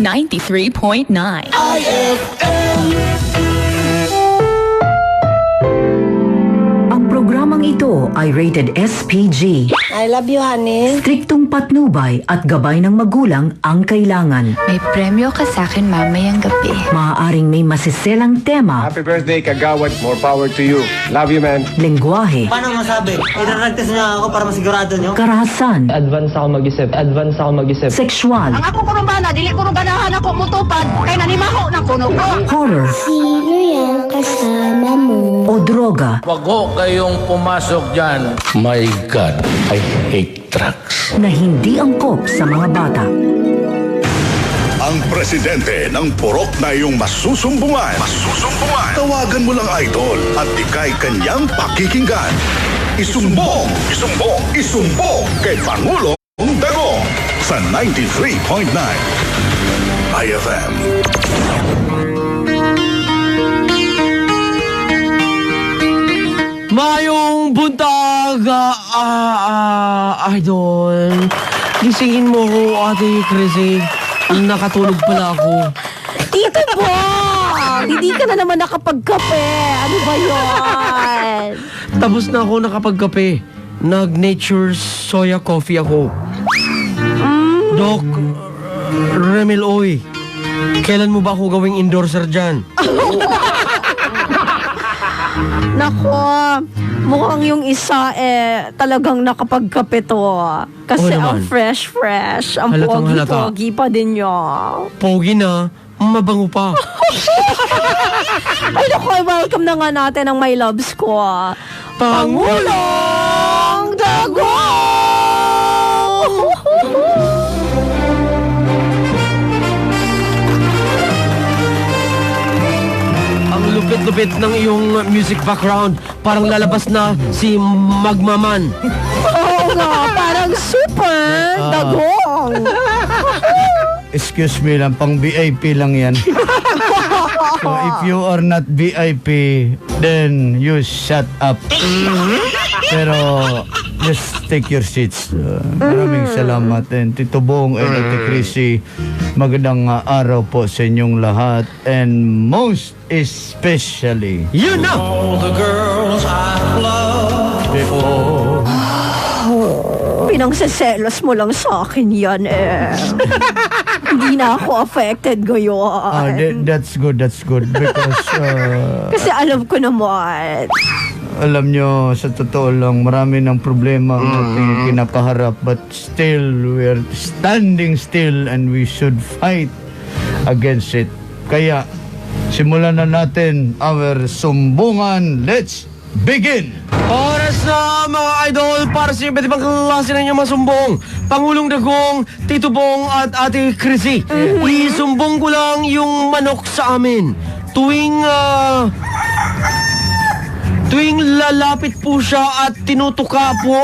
93.9 IFM. Ang programang ito ay rated SPG. I love you, honey. Striktong patnubay at gabay ng magulang ang kailangan. May premyo ka sa akin mamayang gabi. Maaaring may masiselang tema, Happy birthday, Kagawad. More power to you. Love you, man. lengguwahe, Paano masabi? Idaragtas niya ako para masigurado niyo? karahasan, Advance ako mag-isip. sexual, Ako ko ba na, dili ko ganahan ako mutupad, kay nanimaho na kuno ko. horror, Sino yung kasama mo? o droga Wag ho kayong pumasok dyan. My God, I hate drugs. na hindi angkop sa mga bata. Ang presidente ng purok na iyong masusumbungan. Tawagan mo lang idol at ikay kanyang pakikinggan. Isumbong kay Pangulong Dagong sa 93.9 IFM. Mayong buntag, idol. Gisingin mo ko, Ate Chrissy. Nakatulog pala ako. Tito Bong! Hindi ka na naman nakapagkape. Ano ba yun? Tapos na ako nakapagkape. Nag-nature soya coffee ako. Doc, Remel Oy, kailan mo ba ako gawing endorser dyan? Nako, mukhang yung isa talagang nakapagkape to. Kasi Oo naman. ang fresh. Ang Halatang halata. pogi pa din niya. Pogi na, mabango pa. Ay nako, welcome na nga natin ang my loves ko. Pangulong Dagong! Ang lupit-lupit ng iyong music background. Parang lalabas na si Magmaman. Oo nga, parang super Dagong. Excuse me lang, pang VIP lang yan. So if you are not VIP, then you shut up. Pero just take your seats. Maraming salamat. And Tito Bong and Ate Chrissy, magandang araw po sa inyong lahat. And most especially, You know! All the girls I love before. Pinangseselos mo lang sa akin yan Hindi na ako affected ngayon. That's good. Because Kasi alam ko naman. alam nyo, sa totoo lang, marami ng problema ang ating kinakaharap. But still, we're standing still and we should fight against it. Kaya, simulan na natin our sumbungan. Let's begin! Oras na mga idol para sa iba't ibang klase na inyong masumbong. Pangulong Dagong, Tito Bong at Ate Chrissy. Isumbong ko lang yung manok sa amin. Tuwing lalapit po siya at tinutuka po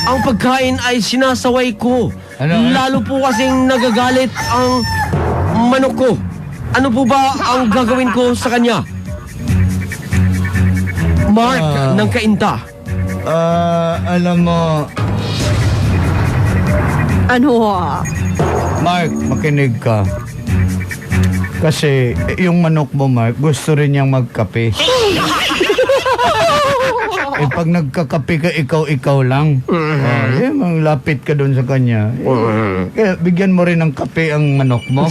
ang pagkain ay sinasaway ko. Ano? Lalo po kasing nagagalit ang manok ko. Ano po ba ang gagawin ko sa kanya? Mark ng Kainta. Alam mo, Ano? Mark, makinig ka. Kasi yung manok mo, Mark, gusto rin niyang magkape. Pag nagkakape ka, ikaw lang. Lapit ka doon sa kanya. Kaya bigyan mo rin ng kape ang manok mo.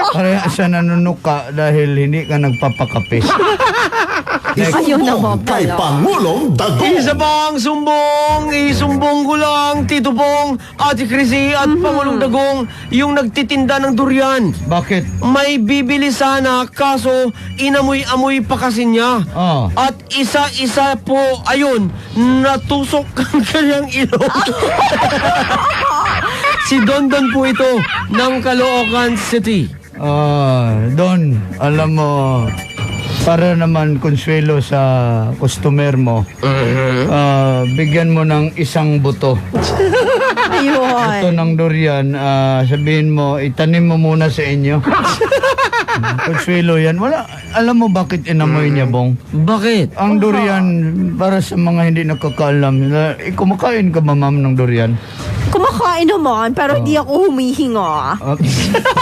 Kaya siya nanunok ka dahil hindi ka nagpapakape. Ayun naman Kay pala. Pangulong Dagong. Isa pang sumbong, isumbong ko lang, Tito Bong, Ate Chrissy at Pangulong Dagong, yung nagtitinda ng durian. Bakit? May bibili sana, kaso inamoy-amoy pa kasi niya. Oh. At isa-isa po, ayun, natusok ang kanyang ilong. Si Dondon po ito, ng Caloocan City. Don, alam mo, para naman konsuelo sa customer mo, bigyan mo ng isang buto. Buto Ayun. ng durian, sabihin mo, itanim mo muna sa inyo. Consuelo yan. Wala, alam mo bakit inamoy niya, Bong? Bakit? Ang durian, para sa mga hindi nakakaalam, kumakain ka ba, ma'am, ng durian? Kumakain naman, pero hindi ako humihinga.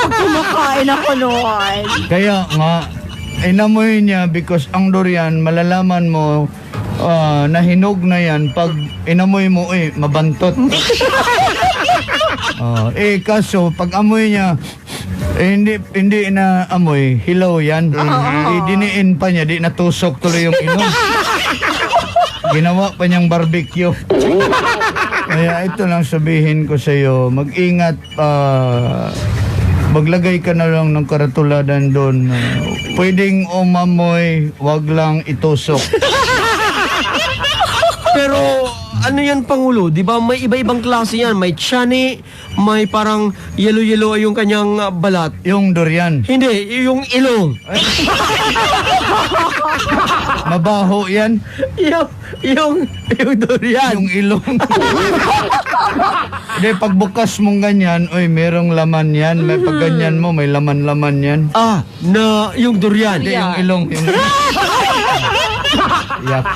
Kumakain ako noon. Kaya nga, inamoy niya because ang durian, malalaman mo, nahinog na yan. Pag inamoy mo, mabantot. Kaso, pag amoy niya, hindi na amoy, hilaw yan. Diniin pa niya, di natusok tuloy yung inom. Ginawa pa niyang barbecue. Kaya ito lang sabihin ko sa iyo, mag-ingat, maglagay ka na lang ng karatuladan doon. Pwedeng umamoy, wag lang itusok. Pero ano yan, Pangulo? Di ba may iba-ibang klase yan? May tiyan, may parang yellow-yellow yung kanyang balat. Yung durian. Hindi, yung ilong. Mabaho yan. Yung durian. Yung ilong. Hindi, pagbukas mong ganyan, merong laman yan. May pag ganyan mo, may laman-laman yan. Yung durian. Hindi, yung ilong. Yak.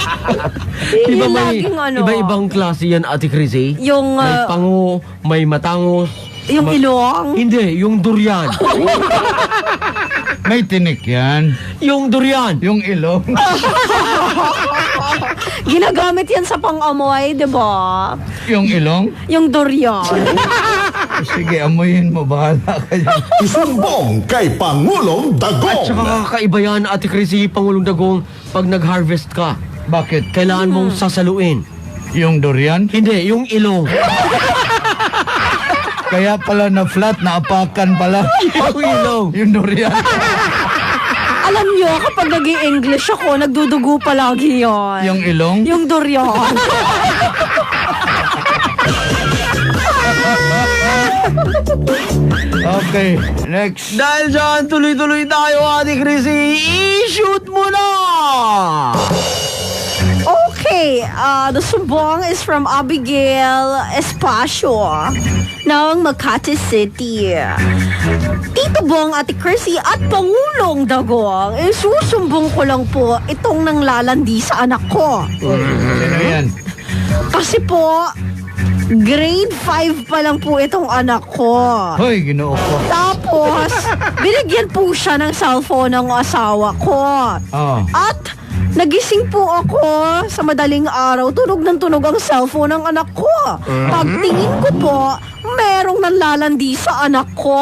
Di ba Yung may laging iba-ibang klase yan, Ate Chrissy? Yung, may pango, may matangos. yung ilong? Hindi, yung durian. May tinik yan. Yung durian. Yung ilong. Ginagamit yan sa pang-amoy, di ba? Yung ilong. Yung durian. Sige, amuyin mo. Bahala ka dyan. Isumbong kay Pangulong At Dagong. saka kakaiba yan, Ate Chrissy, Pangulong Dagong, pag nag-harvest ka, Bakit? kailangan mong sasaluin. Yung durian? Hindi, yung ilong. Kaya pala na flat, naapakan pala. Yung ilong. Yung durian. Alam nyo, kapag nag-i-English ako, nagdudugo palagi yun. Yung ilong? Yung durian. Okay, next. Dahil dyan, tuloy-tuloy tayo, Ate Chrissy. I-shoot mo na! Okay, the sumbong is from Abigail Espacio ng Makati City. Tito Bong, Ate Chrissy at Pangulong Dagong, susumbong ko lang po itong nanglalandi sa anak ko. Sino yan? Kasi po, grade 5 pa lang po itong anak ko. Hoy, ginoo ko. Tapos, binigyan po siya ng cellphone ng asawa ko. At nagising po ako sa madaling araw, tunog ng tunog ang cellphone ng anak ko. Pagtingin ko po, merong nanlalandi sa anak ko.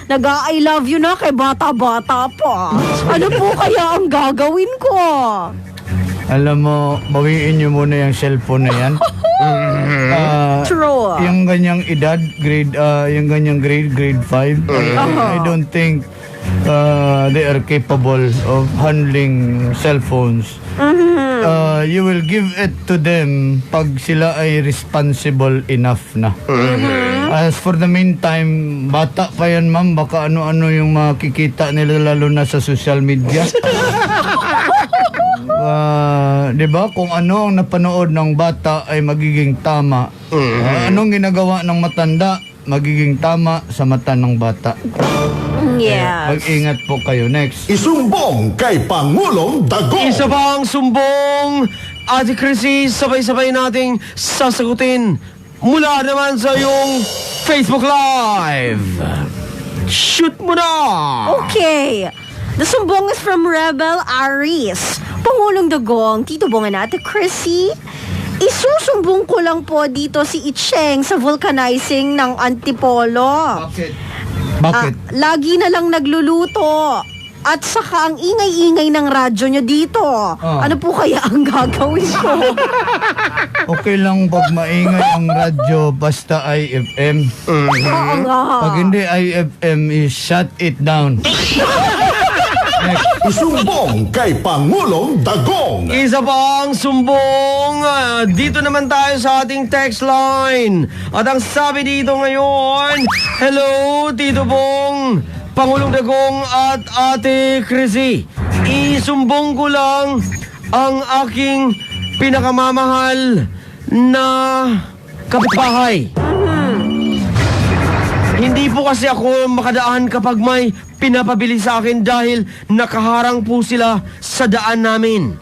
Nag-I love you na kay bata-bata pa. Ano po kaya ang gagawin ko? Alam mo, bawiin niyo muna yung cellphone na yan. True. Yung ganyang edad, grade 5, I don't think they are capable of handling cell phones. You will give it to them pag sila ay responsible enough na. As for the meantime, bata pa yan, ma'am, baka ano-ano yung makikita nila lalo na sa social media. Diba? Kung ano ang napanood ng bata ay magiging tama. Anong ginagawa ng matanda, magiging tama sa mata ng bata. Yes. Mag-ingat po kayo. Next. Isumbong kay Pangulong Dagong. Isa bang sumbong, Ate Chrissy, sabay-sabay nating sasagutin mula naman sa iyong Facebook Live. Shoot mo na! Okay. The sumbong is from Rebel Aris. Pangulong Dagong, Tito Bong and Ate Chrissy, isusumbong ko lang po dito si Icheng sa vulcanizing ng Antipolo. Bakit? Lagi na lang nagluluto. At saka ang ingay-ingay ng radyo nyo dito. Ano po kaya ang gagawin ko? Okay lang pag maingay ang radyo basta IFM. Oo nga. Pag hindi IFM, shut it down. Isumbong kay Pangulong Dagong. Isa pang sumbong, dito naman tayo sa ating text line. At ang sabi dito ngayon, hello Tito Bong, Pangulong Dagong at Ate Chrissy. Isumbong ko lang ang aking pinakamamahal na kapitbahay. Hindi po kasi ako makadaan kapag may pinapabili sa akin dahil nakaharang po sila sa daan namin.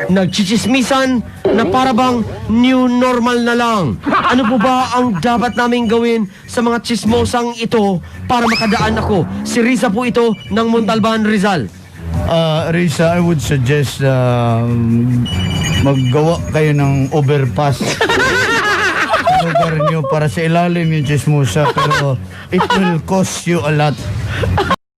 Nagchichismisan na parabang new normal na lang. Ano po ba ang dapat naming gawin sa mga chismosang ito para makadaan ako? Si Risa po ito ng Montalban, Rizal. Risa, I would suggest maggawa kayo ng overpass sa lugar nyo para sa ilalim yung chismosa, pero it will cost you a lot.